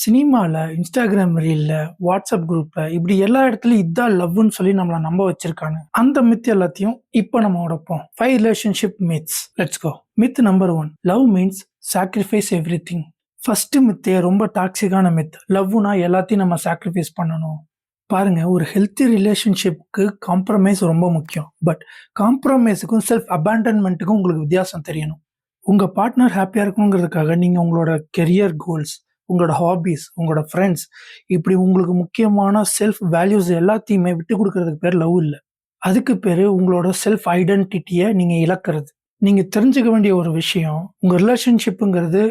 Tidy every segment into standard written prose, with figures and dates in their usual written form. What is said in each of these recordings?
சினிமால, Instagram ரீல்ல, WhatsApp குரூப்ல இப்படி எல்லா இடத்துலயும் இதான் லவ்வுன்னு சொல்லி நம்மள நம்ப வச்சிருக்காங்க. அந்த மித் எல்லாத்தையும் இப்ப நம்ம உடைப்போம். 5 relationship myths. Let's go. Myth number 1. Love means sacrifice everything. First மித்தே ரொம்ப டாக்ஸிக்கான மித். லவ்வுனா எல்லாத்தையும் நம்ம சாக்ரிஃபைஸ் பண்ணணும். பாருங்க, ஒரு ஹெல்த்தி ரிலேஷன்ஷிப்க்கு காம்ப்ரமைஸ் ரொம்ப முக்கியம். பட் காம்ப்ரமைஸுக்கும் செல்ஃப் அபாண்டன்மெண்ட்டுக்கும் உங்களுக்கு வித்தியாசம் தெரியணும். உங்க பார்ட்னர் ஹாப்பியா இருக்கணுங்கிறதுக்காக நீங்க உங்களோட கெரியர் கோல்ஸ், உங்களோட ஹாபீஸ், உங்களோட ஃப்ரெண்ட்ஸ் இப்படி உங்களுக்கு முக்கியமான செல்ஃப் வேல்யூஸ் எல்லாத்தையுமே விட்டு கொடுக்கறதுக்கு பேர் லவ் இல்ல. அதுக்கு பேரு உங்களோட செல்ஃப் ஐடென்டிட்டிய நீங்க இழக்கிறது. நீங்க தெரிஞ்சுக்க வேண்டிய ஒரு விஷயம், உங்க ரிலேஷன்ஷிப்ங்கிறது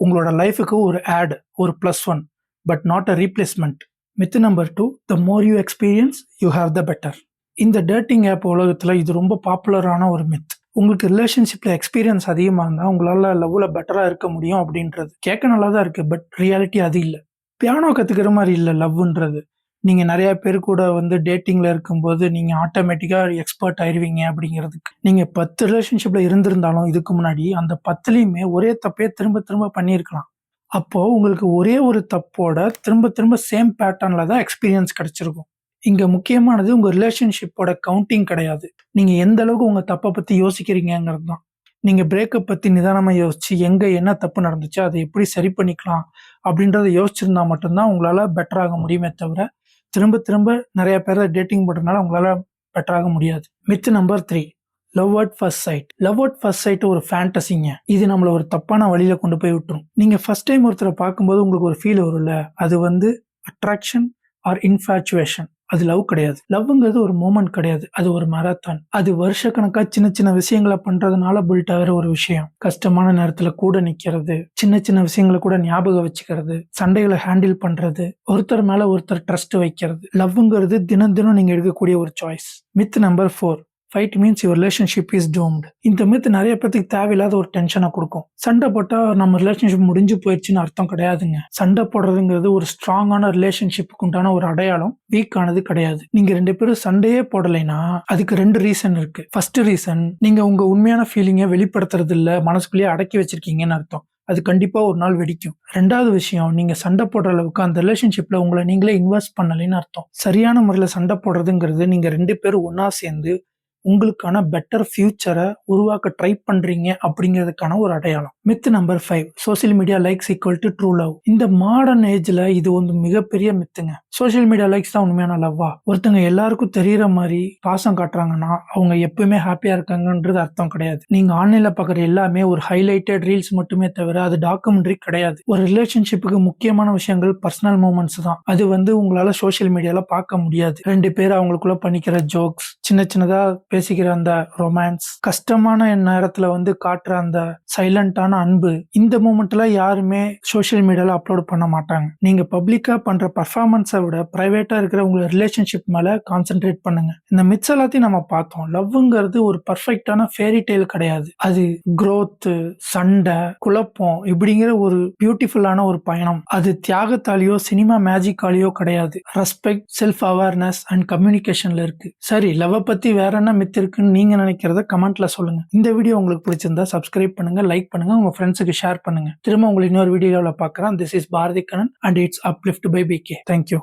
உங்களோட லைஃப்க்கு ஒரு ஆட், ஒரு +1 but not a replacement. Myth number 2. The more you experience you have the better. இந்த டேட்டிங் ஆப் உலகத்துல இது ரொம்ப பாப்புலரான ஒரு மித். உங்களுக்கு ரிலேஷன்ஷிப்ல எக்ஸ்பீரியன்ஸ் அதிகமாக இருந்தால் உங்களால் லவ்ல பெட்டராக இருக்க முடியும் அப்படின்றது கேட்க நல்லா தான் இருக்குது. பட் ரியாலிட்டி அது இல்லை. பியானோ கற்றுக்கிற மாதிரி இல்லை லவ்ன்றது. நீங்கள் நிறையா பேர் கூட டேட்டிங்கில் இருக்கும்போது நீங்கள் ஆட்டோமேட்டிக்காக எக்ஸ்பர்ட் ஆயிடுவீங்க அப்படிங்கிறதுக்கு. நீங்கள் 10 ரிலேஷன்ஷிப்பில் இருந்திருந்தாலும் இதுக்கு முன்னாடி அந்த 10லையுமே ஒரே தப்பையே திரும்ப திரும்ப பண்ணியிருக்கலாம். அப்போது உங்களுக்கு ஒரே ஒரு தப்போட திரும்ப திரும்ப சேம் பேட்டர்னில் தான் எக்ஸ்பீரியன்ஸ் கிடச்சிருக்கும். இங்க முக்கியமானது உங்க ரிலேஷன்ஷிப்போட கவுண்டிங் கிடையாது. நீங்க எந்த அளவுக்கு உங்க தப்ப பத்தி யோசிக்கிறீங்கங்கிறது தான். நீங்க பிரேக்கப் பத்தி நிதானமா யோசிச்சு, எங்க என்ன தப்பு நடந்துச்சு, அதை எப்படி சரி பண்ணிக்கலாம் அப்படின்றத யோசிச்சிருந்தா மட்டும்தான் உங்களால பெட்டர் ஆக முடியுமே தவிர, திரும்ப திரும்ப நிறைய பேரை டேட்டிங் பண்றதுனால உங்களால பெட்டர் ஆக முடியாது. Myth number 3. Love at first sight. Love at first sight ஒரு ஃபேண்டசிங்க. இது நம்மள ஒரு தப்பான வழியில கொண்டு போய் விட்டுரும். நீங்க ஃபர்ஸ்ட் டைம் ஒருத்தரை பார்க்கும்போது உங்களுக்கு ஒரு ஃபீல் வரும்ல, அது அட்ராக்ஷன் ஆர் இன்ஃபாச்சுவேஷன். அது லவ் கிடையாது. லவ்ங்கிறது ஒரு மூமெண்ட் கிடையாது. அது ஒரு மராத்தான். அது வருஷக்கணக்கா சின்ன சின்ன விஷயங்களை பண்றதுனால பில்ட் ஆகிற ஒரு விஷயம். கஷ்டமான நேரத்துல கூட நிக்கிறது, சின்ன சின்ன விஷயங்களை கூட ஞாபகம் வச்சுக்கிறது, சண்டைகளை ஹேண்டில் பண்றது, ஒருத்தர் மேல ஒருத்தர் ட்ரஸ்ட் வைக்கிறது. லவ்ங்கிறது தினம் தினம் நீங்க எடுக்கக்கூடிய ஒரு choice. Myth number 4. Fight means your relationship is doomed. இந்த மித் நிறைய பேருக்கு தேவையில்லாத ஒரு டென்ஷனை கொடுக்கும். சண்டை போட்டா நம்ம ரிலேஷன்ஷிப் முடிஞ்சு போயிடுச்சுன்னு அர்த்தம் கிடையாதுங்க. சண்டை போடுறதுங்கிறது ஒரு ஸ்ட்ராங்கான ரிலேஷன்ஷிப்புக்கு உண்டான ஒரு அடையாளம், வீக் ஆனது கிடையாது. நீங்க 2 பேரும் சண்டையே போடலைன்னா அதுக்கு 2 ரீசன் இருக்கு. ஃபர்ஸ்ட் ரீசன், நீங்க உங்க உண்மையான ஃபீலிங்கை வெளிப்படுத்துறது இல்ல, மனசுக்குள்ளேயே அடக்கி வச்சிருக்கீங்கன்னு அர்த்தம். அது கண்டிப்பா ஒரு நாள் வெடிக்கும். 2வது விஷயம், நீங்க சண்டை போடுற அளவுக்கு அந்த ரிலேஷன்ஷிப்ல உங்களை நீங்களே இன்வெஸ்ட் பண்ணலைன்னு அர்த்தம். சரியான முறையில சண்டை போடுறதுங்கிறது நீங்க 2 பேரும் ஒன்னா சேர்ந்து உங்களுக்கான பெட்டர் ஃபியூச்சரை உருவாக்க ட்ரை பண்றீங்க அப்படிங்கிறதுக்கான ஒரு அடையாளம். Myth number 5. Social media likes equal to true love. இந்த மாடர்ன் ஏஜ்ல இது மிகப்பெரிய மித்துங்க. சோசியல் மீடியா லைக்ஸ் தான் உண்மையான லவ்வா? ஒருத்தங்க எல்லாருக்கும் தெரியற மாதிரி பாசம் காட்டுறாங்கன்னா அவங்க எப்பவுமே ஹாப்பியா இருக்காங்கன்றது அர்த்தம் கிடையாது. நீங்க ஆன்லைன்ல பாக்குற எல்லாமே ஒரு ஹைலைட்டட் ரீல்ஸ் மட்டுமே தவிர அது டாக்குமெண்ட்ரி கிடையாது. ஒரு ரிலேஷன்ஷிப்புக்கு முக்கியமான விஷயங்கள் பர்சனல் மூமெண்ட்ஸ் தான். அது உங்களால சோசியல் மீடியால பார்க்க முடியாது. 2 பேர் அவங்களுக்குள்ள பண்ணிக்கிற ஜோக்ஸ், சின்ன சின்னதா பேசிக்கிற அந்த ரொமான்ஸ், கஷ்டமான நேரத்துல காட்டுற அந்த சைலண்டான அன்பு, இந்த மூமெண்ட்ல யாருமே சோசியல் மீடியால அப்லோட் பண்ண மாட்டாங்க. நீங்க பப்ளிக்கா பண்ற பர்ஃபார்மன்ஸை விட பிரைவேட்டா இருக்கிற உங்க ரிலேஷன்ஷிப் மேல கான்சென்ட்ரேட் பண்ணுங்க. இந்த மித்ஸ் எல்லாத்தையும் நம்ம பார்த்தோம். லவ்ங்கிறது ஒரு பர்ஃபெக்டான ஃபேரி டெய்ல் கிடையாது. அது growth, சண்டை, குழப்பம் இப்படிங்கிற ஒரு பியூட்டிஃபுல்லான ஒரு பயணம். அது தியாகத்தாலேயோ சினிமா மேஜிக்காலேயோ கிடையாது. ரெஸ்பெக்ட், செல்ஃப் அவேர்னஸ் அண்ட் கம்யூனிகேஷன்ல இருக்கு. சரி, லவ் பத்தி வேற என்ன மித் இருக்குன்னு நீங்க நினைக்கிறத கமெண்ட்ல சொல்லுங்க. இந்த வீடியோ உங்களுக்கு பிடிச்சிருந்தா சப்ஸ்கிரைப் பண்ணுங்க, லைக் பண்ணுங்க, உங்க ஃப்ரெண்ட்ஸுக்கு ஷேர் பண்ணுங்க. திரும்ப உங்களை இன்னொரு வீடியோவில் பார்க்குறேன். This is Bharathi Kannan and it's uplift by PK. Thank you.